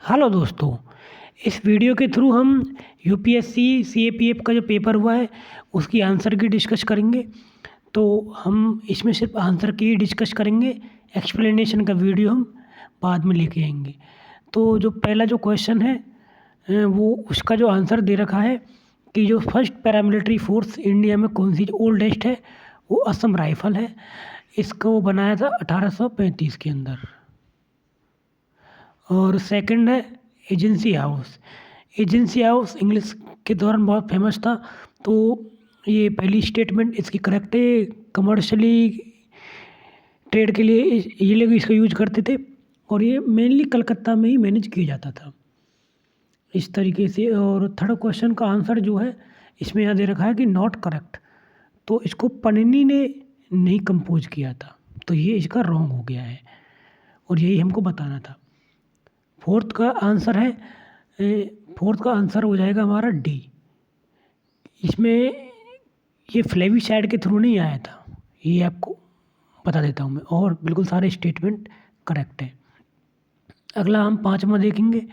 Hello दोस्तों, इस video के थ्रू हम यूपीएससी सीएपीएफ का जो पेपर हुआ है उसकी आंसर की डिस्कस करेंगे। तो हम इसमें सिर्फ आंसर की ही डिस्कस करेंगे, एक्सप्लेनेशन का वीडियो हम बाद में लेके आएंगे। तो जो पहला जो क्वेश्चन है वो उसका जो आंसर दे रखा है कि जो फर्स्ट पैरामिलिट्री फोर्स इंडिया में कौन सी ओल्डेस्ट है, वो असम राइफल है। इसको बनाया था 1835 के अंदर। और सेकंड है agency house. Agency house English के दौरान बहुत फेमस था। तो ये पहली स्टेटमेंट इसकी करेक्ट है। कमर्शियली ट्रेड के लिए ये लोग इसका यूज करते थे और ये मेनली कलकत्ता में ही मैनेज किया जाता था इस तरीके से। और थर्ड क्वेश्चन का आंसर जो है इसमें यहाँ दे रखा है कि नॉट करेक्ट, तो इसको पन्नी ने नहीं कंपोज किया था, तो ये इसका रॉन्ग हो गया है और यही हमको बताना था। फोर्थ का आंसर हो जाएगा हमारा डी। इसमें ये फ्लेविसाइड के थ्रू नहीं आया था, ये आपको बता देता हूँ मैं, और बिल्कुल सारे स्टेटमेंट करेक्ट है। अगला हम पाँचवा देखेंगे।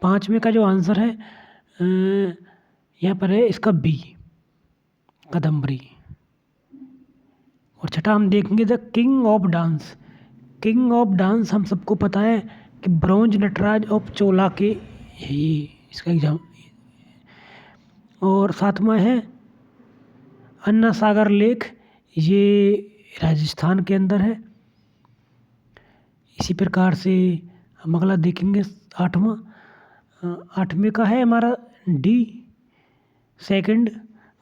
पाँचवें का जो आंसर है यहाँ पर है इसका बी, कदम्बरी। और छठा हम देखेंगे the king of dance. King of dance हम सबको पता है कि ब्रॉन्ज नटराज ऑफ चोला के है ये इसका एग्जाम। और सातवां है अन्ना सागर लेक, ये राजस्थान के अंदर है। इसी प्रकार से हम अगला देखेंगे आठवां। आठवें का है हमारा डी सेकंड।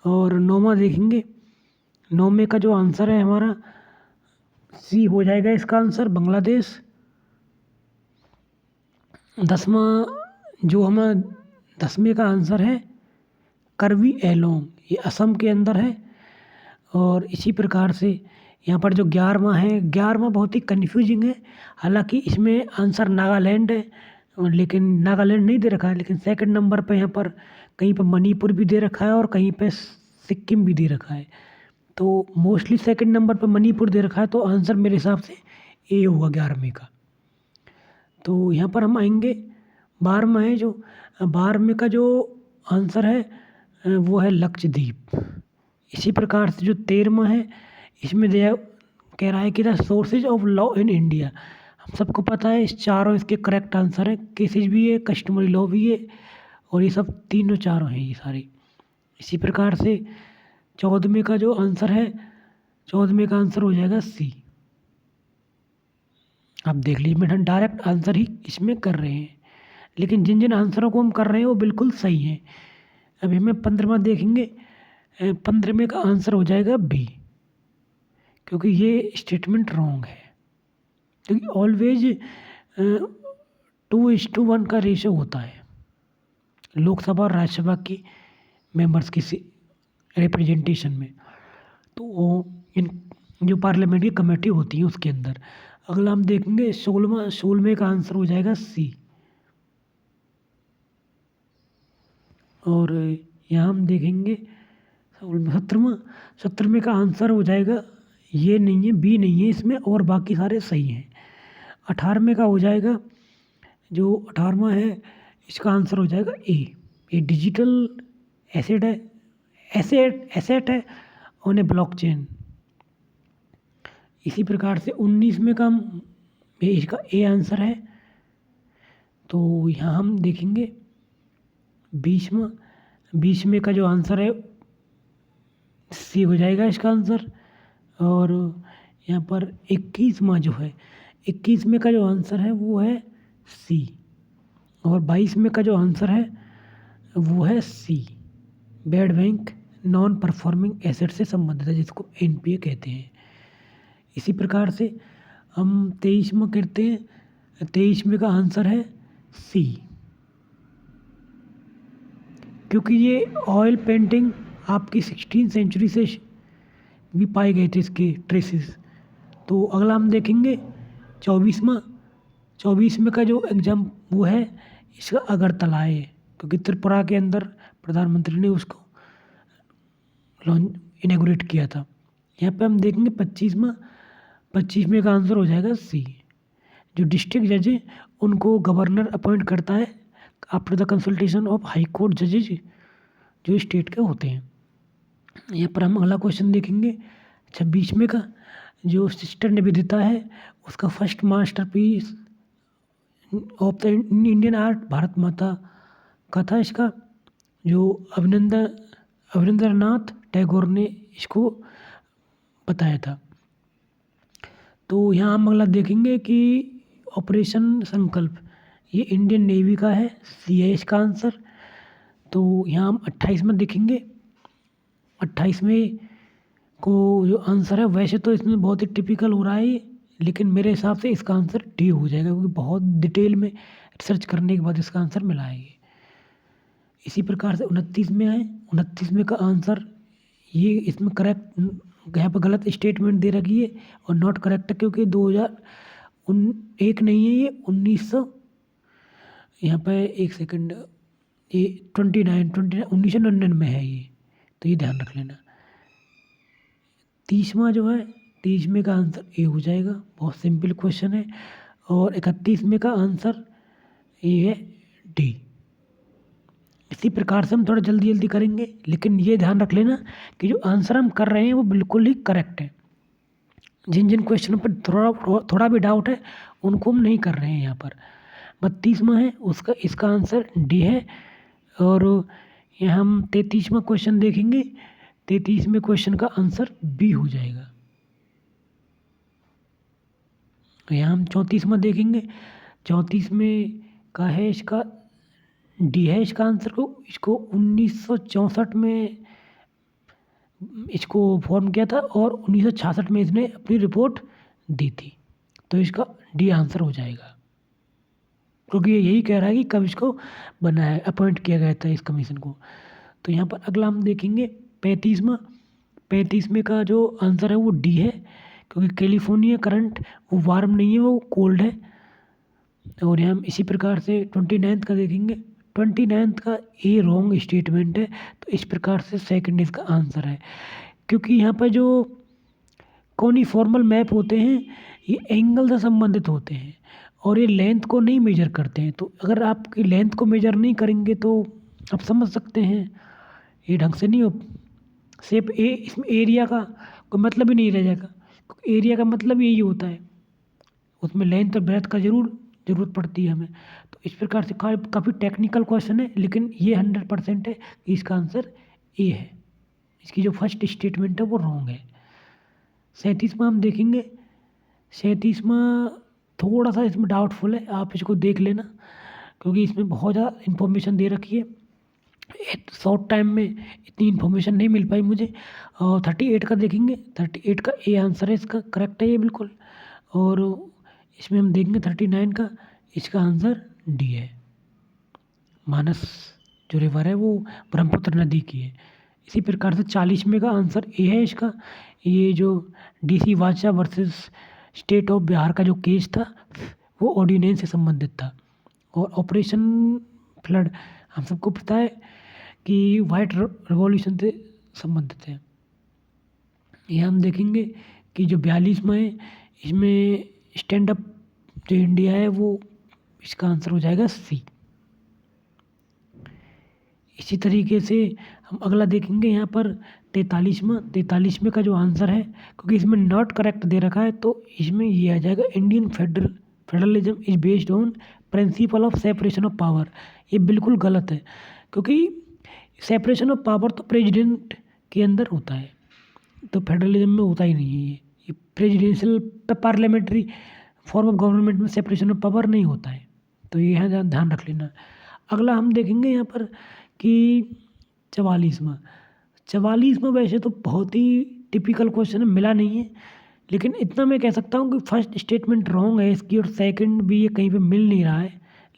और नौवां देखेंगे। नौवें का जो आंसर है हमारा सी हो जाएगा इसका आंसर, बांग्लादेश। दसवें का आंसर है करवी एलोंग, ये असम के अंदर है। और इसी प्रकार से यहाँ पर जो 11वां है, 11वां बहुत ही कन्फ्यूजिंग है। हालांकि इसमें आंसर नागालैंड है, लेकिन नागालैंड नहीं दे रखा है, लेकिन सेकंड नंबर पे यहाँ पर कहीं पर मणिपुर भी दे रखा है और कहीं पे सिक्किम भी दे रखा है। तो मोस्टली सेकंड नंबर पे मणिपुर दे रखा है, तो आंसर मेरे हिसाब से ए होगा 11वें का। तो यहाँ पर हम आएंगे 12वां है। जो 12वें का जो आंसर है वो है लक्षद्वीप। इसी प्रकार से जो 13वां है इसमें दिया कह रहा है कि the sources of law in India. हम सबको पता है इस चारों इसके करेक्ट आंसर है। केसेज भी है, कस्टमरी लॉ भी है, और ये सब तीनों चारों हैं ये सारे। इसी प्रकार से 14वें का जो आंसर है, 14वें का आंसर हो जाएगा सी। आप देख लीजिए, मैडम डायरेक्ट आंसर ही इसमें कर रहे हैं, लेकिन जिन जिन आंसरों को हम कर रहे हैं वो बिल्कुल सही हैं। अभी हमें 15वां देखेंगे। 15वें का आंसर हो जाएगा बी, क्योंकि ये स्टेटमेंट रॉन्ग है। क्योंकि ऑलवेज 2:1 का रेशो होता है लोकसभा और राज्यसभा की मेंबर्स की रिप्रेजेंटेशन में। तो वो इन जो पार्लियामेंट्री कमेटी होती है उसके अंदर। अगला हम देखेंगे 16वें का आंसर हो जाएगा सी। और यहाँ हम देखेंगे 17वें का आंसर हो जाएगा, ये नहीं है, बी नहीं है इसमें, और बाकी सारे सही हैं। 18वें का हो जाएगा, जो 18वां है इसका आंसर हो जाएगा ए। ये डिजिटल एसेट है, एसेट है ऑन ए ब्लॉकचेन। इसी प्रकार से 19वें का इसका ए आंसर है। तो यहाँ हम देखेंगे 20वें का जो आंसर है सी हो जाएगा इसका आंसर। और यहाँ पर 21वां जो है, 21वें का जो आंसर है वो है सी। और 22वें का जो आंसर है वो है C, bad bank non performing asset से संबंधित है, जिसको एनपीए कहते हैं। इसी प्रकार से हम 23वां करते हैं। 23वें का आंसर है सी, क्योंकि ये ऑयल पेंटिंग आपकी 16वीं सेंचुरी से भी पाए गए थे इसके ट्रेसेस। तो अगला हम देखेंगे 24वें का जो एग्ज़ाम वो है इसका अगरतला है, क्योंकि त्रिपुरा के अंदर प्रधानमंत्री ने उसको इनॉग्रेट किया था। यहाँ पे हम देखेंगे 25वें का आंसर हो जाएगा सी। जो डिस्ट्रिक्ट जज है उनको गवर्नर अपॉइंट करता है after the consultation of high court जजेज जो स्टेट के होते हैं। यहाँ पर हम अगला क्वेश्चन देखेंगे 26वें का। जो सिस्टर निवेदिता है उसका first masterpiece of the Indian art Bharat माता का था। इसका जो अवनिंद्रनाथ टैगोर ने इसको बताया था। तो यहाँ हम अगला देखेंगे कि ऑपरेशन संकल्प ये इंडियन नेवी का है, सी है इसका आंसर। तो यहाँ हम 28 में देखेंगे। 28वें को जो आंसर है, वैसे तो इसमें बहुत ही टिपिकल हो रहा है लेकिन मेरे हिसाब से इसका आंसर डी हो जाएगा क्योंकि बहुत डिटेल में रिसर्च करने के बाद इसका आंसर मिला है ये। इसी प्रकार से 29 में आए। 29 में का आंसर ये इसमें करेक्ट यहाँ पर गलत स्टेटमेंट दे रखी है और नॉट करेक्ट है क्योंकि 2001 नहीं है ये 1900 यहाँ पर एक सेकंड ये 1999 में है ये, तो ये ध्यान रख लेना। 30वां जो है 30वें का आंसर ए हो जाएगा, बहुत सिंपल क्वेश्चन है। और 31वें का आंसर ए है डी। इसी प्रकार से हम थोड़ा जल्दी जल्दी करेंगे लेकिन ये ध्यान रख लेना कि जो आंसर हम कर रहे हैं वो बिल्कुल ही करेक्ट है। जिन जिन क्वेश्चनों पर थोड़ा भी डाउट है उनको हम नहीं कर रहे हैं यहाँ पर। 32वां है उसका इसका आंसर डी है। और यहाँ हम 33वां क्वेश्चन देखेंगे। 33वें क्वेश्चन का आंसर बी हो जाएगा। यहाँ हम 34वां देखेंगे। 34वें का है इसका डी है इसका आंसर। को इसको 1964 में इसको फॉर्म किया था और 1966 में इसने अपनी रिपोर्ट दी थी, तो इसका डी आंसर हो जाएगा क्योंकि ये यही कह रहा है कि कब इसको बनाया अपॉइंट किया गया था इस कमीशन को। तो यहाँ पर अगला हम देखेंगे 35वां। 35वें का जो आंसर है वो डी है क्योंकि कैलिफोर्निया करंट वो वार्म नहीं है, वो कोल्ड है। और यहाँ हम इसी प्रकार से 29 का देखेंगे। 29 का ए रॉन्ग स्टेटमेंट है, तो इस प्रकार से सेकंड इसका आंसर है क्योंकि यहाँ पर जो कॉनिफॉर्मल मैप होते हैं ये एंगल से संबंधित होते हैं और ये लेंथ को नहीं मेजर करते हैं। तो अगर आपकी लेंथ को मेजर नहीं करेंगे तो आप समझ सकते हैं ये ढंग से नहीं हो। सिर्फ इसमें एरिया का कोई मतलब ही नहीं रह जाएगा क्योंकि एरिया का मतलब यही होता है, उसमें लेंथ और ब्रेथ का ज़रूरत पड़ती है हमें। तो इस प्रकार से काफ़ी टेक्निकल क्वेश्चन है लेकिन ये 100% है कि इसका आंसर ए है। इसकी जो फर्स्ट स्टेटमेंट है वो रॉन्ग है। 37वां हम देखेंगे। 37वां थोड़ा सा इसमें डाउटफुल है, आप इसको देख लेना क्योंकि इसमें बहुत ज़्यादा इन्फॉर्मेशन दे रखी है। शॉर्ट टाइम में इतनी इन्फॉर्मेशन नहीं मिल पाई मुझे। और 38 का देखेंगे। 38 का ए आंसर है इसका, करेक्ट है ये बिल्कुल। और इसमें हम देखेंगे 39 का, इसका आंसर डी है। मानस जो रिवर है वो ब्रह्मपुत्र नदी की है। इसी प्रकार से 40वें का आंसर ए है इसका। ये जो DC वाचा वर्सेस स्टेट ऑफ बिहार का जो केस था वो ऑर्डिनेंस से संबंधित था। और ऑपरेशन फ्लड हम सबको पता है कि वाइट रिवॉल्यूशन से संबंधित है। ये हम देखेंगे कि जो 42वां है इसमें स्टैंड अप जो इंडिया है वो इसका आंसर हो जाएगा सी। इसी तरीके से हम अगला देखेंगे यहाँ पर 43वें का जो आंसर है क्योंकि इसमें नॉट करेक्ट दे रखा है तो इसमें ये आ जाएगा Indian federalism is based on principle of separation of power. ये बिल्कुल गलत है क्योंकि सेपरेशन ऑफ पावर तो प्रेसिडेंट के अंदर होता है, तो फेडरलिज्म में होता ही नहीं है। ये presidential parliamentary form of government में सेपरेशन ऑफ पावर नहीं होता है, तो ये यहाँ ध्यान रख लेना। अगला हम देखेंगे यहाँ पर कि 44वां वैसे तो बहुत ही टिपिकल क्वेश्चन है, मिला नहीं है लेकिन इतना मैं कह सकता हूँ कि फर्स्ट स्टेटमेंट रॉन्ग है इसकी और सेकंड भी ये कहीं पे मिल नहीं रहा है,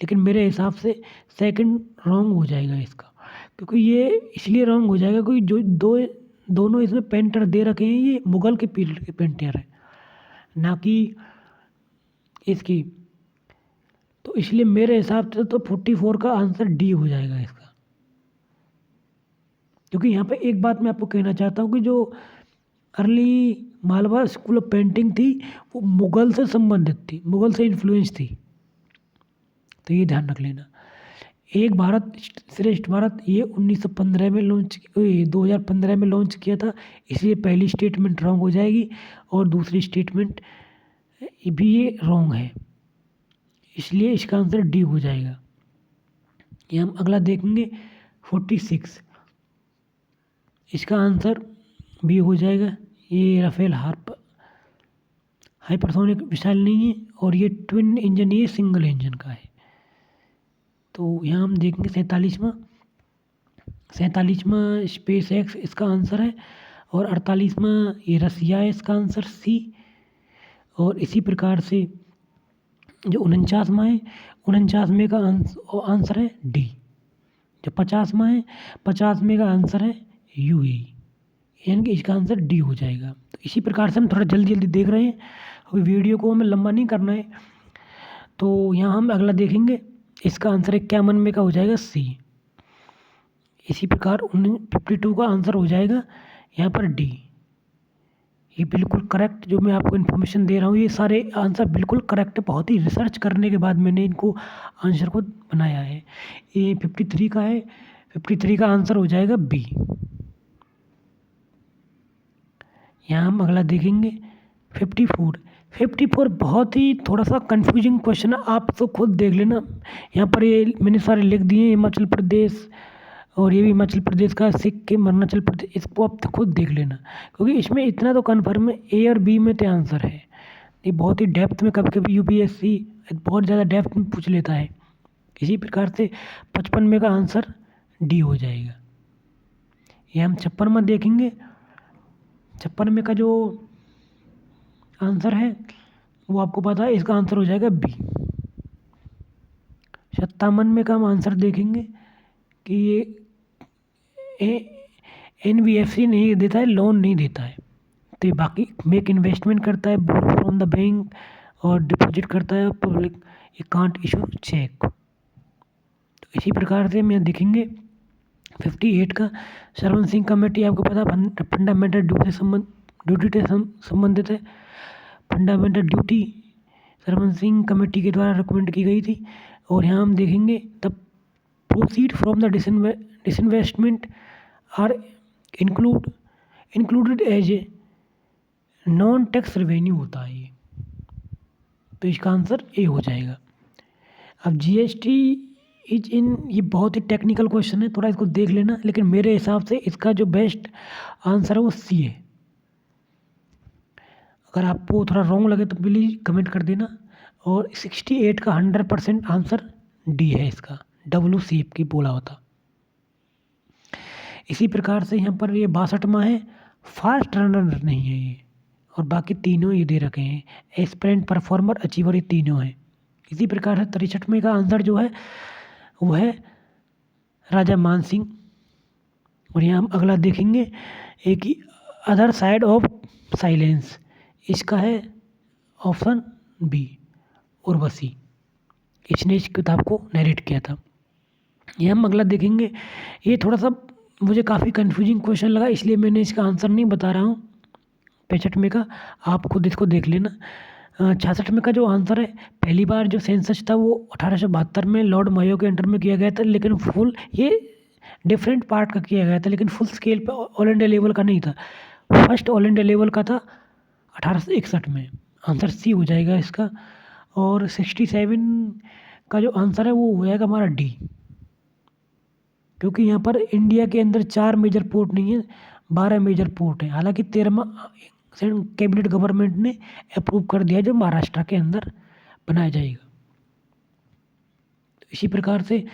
लेकिन मेरे हिसाब से सेकंड रॉन्ग हो जाएगा इसका क्योंकि ये इसलिए रॉन्ग हो जाएगा क्योंकि जो दोनों इसमें पेंटर दे रखे हैं ये मुग़ल के पीरियड के पेंटर हैं ना कि इसकी, तो इसलिए मेरे हिसाब से तो 44 का आंसर डी हो जाएगा इसका। क्योंकि यहाँ पे एक बात मैं आपको कहना चाहता हूँ कि जो early Malwa school of painting थी वो मुग़ल से संबंधित थी, मुग़ल से इन्फ्लुएंस थी। तो ये ध्यान रख लेना। एक भारत श्रेष्ठ भारत ये 1915 में 2015 में लॉन्च किया था, इसलिए पहली स्टेटमेंट रॉन्ग हो जाएगी और दूसरी स्टेटमेंट भी ये रॉन्ग है, इसलिए इसका आंसर डी हो जाएगा। ये हम अगला देखेंगे 46, इसका आंसर बी हो जाएगा। ये राफेल हाइपरसोनिक मिसाइल नहीं है और ये ट्विन इंजन, ये सिंगल इंजन का है। तो यहाँ हम देखेंगे 47वां स्पेस एक्स इसका आंसर है और 48वां ये रसिया है, इसका आंसर सी। और इसी प्रकार से जो 49वां है, 49वें का आंसर है डी। जो 50वां है, 50वें का आंसर है यूएई, यानी कि इसका आंसर डी हो जाएगा। तो इसी प्रकार से हम थोड़ा जल्दी जल्दी देख रहे हैं, अभी वीडियो को हमें लंबा नहीं करना है। तो यहाँ हम अगला देखेंगे, इसका आंसर 51 का हो जाएगा सी। इसी प्रकार 52 का आंसर हो जाएगा यहाँ पर डी। ये बिल्कुल करेक्ट जो मैं आपको इन्फॉर्मेशन दे रहा हूँ, ये सारे आंसर बिल्कुल करेक्ट है। बहुत ही रिसर्च करने के बाद मैंने इनको आंसर को बनाया है। ये 53 का है, 53 का आंसर हो जाएगा बी। यहाँ हम अगला देखेंगे 54 बहुत ही थोड़ा सा कंफ्यूजिंग क्वेश्चन है, आप तो खुद देख लेना। यहाँ पर ये मैंने सारे लिख दिए, हिमाचल प्रदेश और ये भी हिमाचल प्रदेश का, सिक्किम, अरुणाचल प्रदेश, इसको आप खुद देख लेना, क्योंकि इसमें इतना तो कन्फर्म है ए और बी में तो आंसर है। ये बहुत ही डेप्थ में कभी कभी यूपीएससी बहुत ज़्यादा डेप्थ में पूछ लेता है। इसी प्रकार से 55 का आंसर डी हो जाएगा। ये हम 56वां देखेंगे, 56 का जो आंसर है वो आपको पता है, इसका आंसर हो जाएगा बी। 57 का हम आंसर देखेंगे कि ये NBFC नहीं देता है, लोन नहीं देता है, तो ये बाकी मेक इन्वेस्टमेंट करता है, बोरो फ्रॉम द बैंक और डिपॉजिट करता है पब्लिक, ये कांट इशू चेक। तो इसी प्रकार से हम यहाँ देखेंगे 58 का सरवन सिंह कमेटी, आपको पता फंडामेंटल ड्यूटी से संबंधित है। Fundamental duty Sarwan Singh committee के द्वारा रिकमेंड की गई थी। और यहाँ हम देखेंगे the proceed from the disinvestment are included as a non tax revenue होता है ये, तो इसका आंसर ए हो जाएगा। अब GST इज इन, ये बहुत ही टेक्निकल क्वेश्चन है, थोड़ा इसको देख लेना, लेकिन मेरे हिसाब से इसका जो बेस्ट आंसर है वो सी है। अगर आपको थोड़ा रॉन्ग लगे तो प्लीज़ कमेंट कर देना। और 68 का 100% आंसर डी है, इसका डब्ल्यू शेप की बोला होता। इसी प्रकार से यहाँ पर ये 62वां है, फास्ट रनर नहीं है ये, और बाकी तीनों ये दे रखे हैं, एस्पिरेंट, परफॉर्मर, अचीवर, ये तीनों हैं। इसी प्रकार से 63वें का आंसर जो है वो है राजा मान सिंह। और यहाँ हम अगला देखेंगे एक ही अदर साइड ऑफ साइलेंस, इसका है ऑप्शन बी, उर्वशी, इसने इस किताब को नरेट किया था। ये हम अगला देखेंगे, ये थोड़ा सा मुझे काफ़ी कंफ्यूजिंग क्वेश्चन लगा, इसलिए मैंने इसका आंसर नहीं बता रहा हूँ। 65 का आप खुद इसको देख लेना। 66 का जो आंसर है, पहली बार जो सेंसस था वो 1872 में लॉर्ड मायो के अंडर में किया गया था, लेकिन फुल ये डिफरेंट पार्ट का किया गया था, लेकिन फुल स्केल पे ऑल इंडिया लेवल का नहीं था। फर्स्ट ऑल इंडिया लेवल का था 1861 में, आंसर सी हो जाएगा इसका। और 67 का जो आंसर है वो हो जाएगा हमारा डी, क्योंकि यहाँ पर इंडिया के अंदर 4 मेजर पोर्ट नहीं है, 12 मेजर पोर्ट है। हालांकि 13वां कैबिनेट गवर्नमेंट ने अप्रूव कर दिया जो महाराष्ट्र के अंदर बनाया जाएगा। तो इसी प्रकार से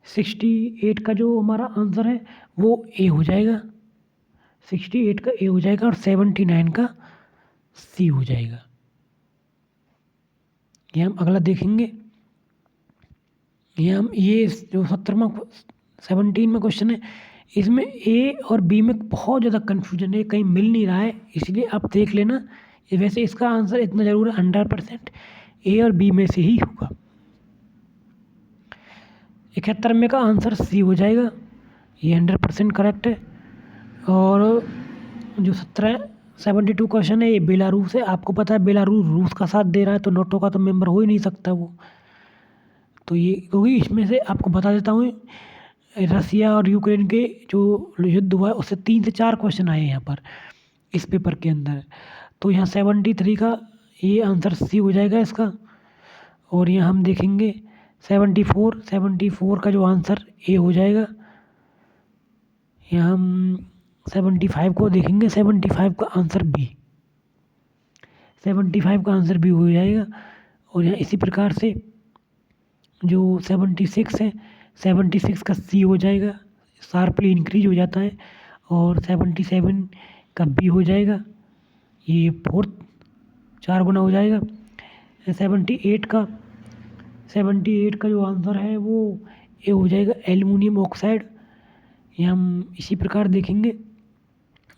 68 का जो हमारा आंसर है वो ए हो जाएगा, 68 का ए हो जाएगा और 79 का सी हो जाएगा। ये हम अगला देखेंगे, ये हम ये जो 17वां क्वेश्चन है, इसमें ए और बी में बहुत ज़्यादा कन्फ्यूजन है, कहीं मिल नहीं रहा है, इसलिए आप देख लेना। वैसे इसका आंसर इतना ज़रूर है 100% ए और बी में से ही होगा। 71 का आंसर सी हो जाएगा, ये 100% करेक्ट है। और जो 72 क्वेश्चन है ये बेलारूस है, आपको पता है बेलारूस रूस का साथ दे रहा है, तो नाटो का तो मेंबर हो ही नहीं सकता वो। तो ये क्योंकि इसमें से आपको बता देता हूँ, रसिया और यूक्रेन के जो युद्ध हुआ है उससे 3 से 4 क्वेश्चन आए हैं यहाँ पर इस पेपर के अंदर। तो यहाँ 73 का ये आंसर सी हो जाएगा इसका। और यहाँ हम देखेंगे 74 का जो आंसर ए हो जाएगा। यहाँ हम 75 को देखेंगे, 75 का आंसर बी, 75 का आंसर बी हो जाएगा। और यहाँ इसी प्रकार से जो 76 है, 76 का सी हो जाएगा, शार्पली इंक्रीज हो जाता है। और 77 का बी हो जाएगा, ये फोर्थ 4 गुना हो जाएगा। 78 का जो आंसर है वो ए हो जाएगा, एल्युमिनियम ऑक्साइड। ये हम इसी प्रकार देखेंगे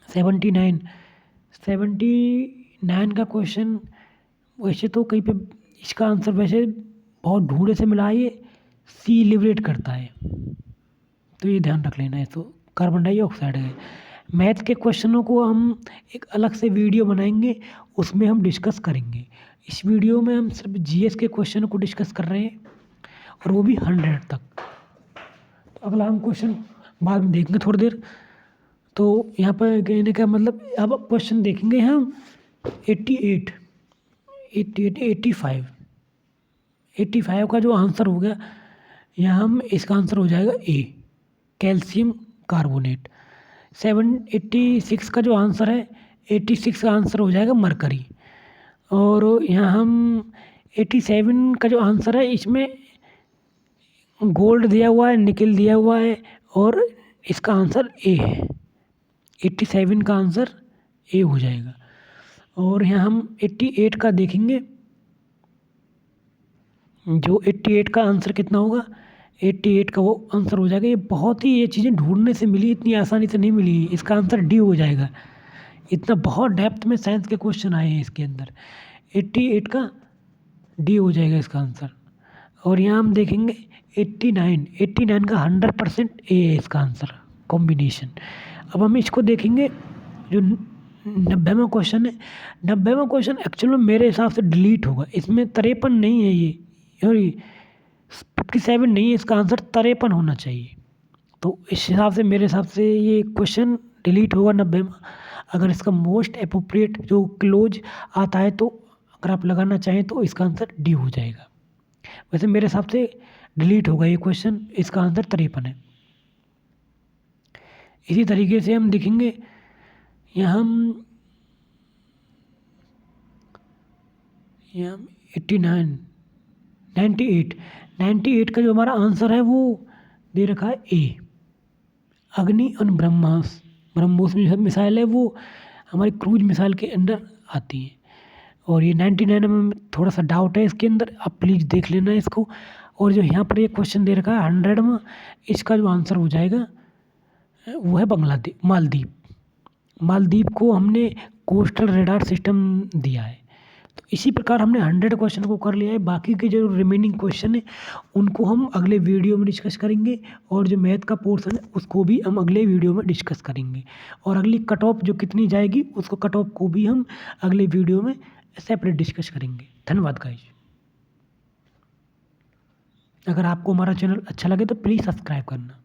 79 का क्वेश्चन। वैसे तो कहीं पे इसका आंसर वैसे बहुत ढूंढे से मिला है, ये सी लिबरेट करता है, तो ये ध्यान रख लेना है। तो कार्बन डाइऑक्साइड है। मैथ के क्वेश्चनों को हम एक अलग से वीडियो बनाएंगे, उसमें हम डिस्कस करेंगे। इस वीडियो में हम सिर्फ जीएस के क्वेश्चन को डिस्कस कर रहे हैं, और वो भी 100 तक। तो अगला हम क्वेश्चन बाद में देखेंगे थोड़ी देर। तो यहाँ पर कहने का मतलब अब क्वेश्चन देखेंगे हम 85 का जो आंसर हो गया, यहाँ हम इसका आंसर हो जाएगा ए, कैल्शियम कार्बोनेट। 86 का जो आंसर है, 86 का आंसर हो जाएगा मरकरी। और यहाँ हम 87 का जो आंसर है, इसमें गोल्ड दिया हुआ है, निकल दिया हुआ है, और इसका आंसर ए है। 87 का आंसर ए हो जाएगा। और यहाँ हम 88 का देखेंगे, जो 88 का आंसर कितना होगा, 88 का वो आंसर हो जाएगा। ये बहुत ही, ये चीज़ें ढूंढने से मिली, इतनी आसानी से नहीं मिली। इसका आंसर डी हो जाएगा। इतना बहुत डेप्थ में साइंस के क्वेश्चन आए हैं इसके अंदर। 88 का डी हो जाएगा इसका आंसर। और यहाँ हम देखेंगे 89 का 100% ए है इसका आंसर, कॉम्बिनेशन। अब हम इसको देखेंगे जो 90वां क्वेश्चन है। 90वां क्वेश्चन एक्चुअल में मेरे हिसाब से डिलीट होगा, इसमें 53 नहीं है, ये 57 नहीं है, इसका आंसर 53 होना चाहिए। तो इस हिसाब से मेरे हिसाब से ये क्वेश्चन डिलीट होगा 90वां। अगर इसका मोस्ट अप्रोप्रिएट जो क्लोज आता है, तो अगर आप लगाना चाहें तो इसका आंसर डी हो जाएगा। वैसे मेरे हिसाब से डिलीट होगा ये क्वेश्चन, इसका आंसर 53 है। इसी तरीके से हम देखेंगे, यहाँ हम 98 का जो हमारा आंसर है वो दे रखा है ए, अग्नि और ब्रह्मोस मिसाइल है, वो हमारी क्रूज मिसाइल के अंदर आती है। और ये 99 में थोड़ा सा डाउट है इसके अंदर, आप प्लीज़ देख लेना इसको। और जो यहाँ पर ये क्वेश्चन दे रखा है 100 में, इसका जो आंसर हो जाएगा वो है मालदीव को हमने कोस्टल रेडार सिस्टम दिया है। तो इसी प्रकार हमने 100 क्वेश्चन को कर लिया है। बाकी के जो रिमेनिंग क्वेश्चन है उनको हम अगले वीडियो में डिस्कस करेंगे, और जो मैथ का पोर्शन है उसको भी हम अगले वीडियो में डिस्कस करेंगे। और अगली कट ऑफ जो कितनी जाएगी, उसको कट ऑफ को भी हम अगले वीडियो में सेपरेट डिस्कस करेंगे। धन्यवाद गाइस। अगर आपको हमारा चैनल अच्छा लगे तो प्लीज़ सब्सक्राइब करना।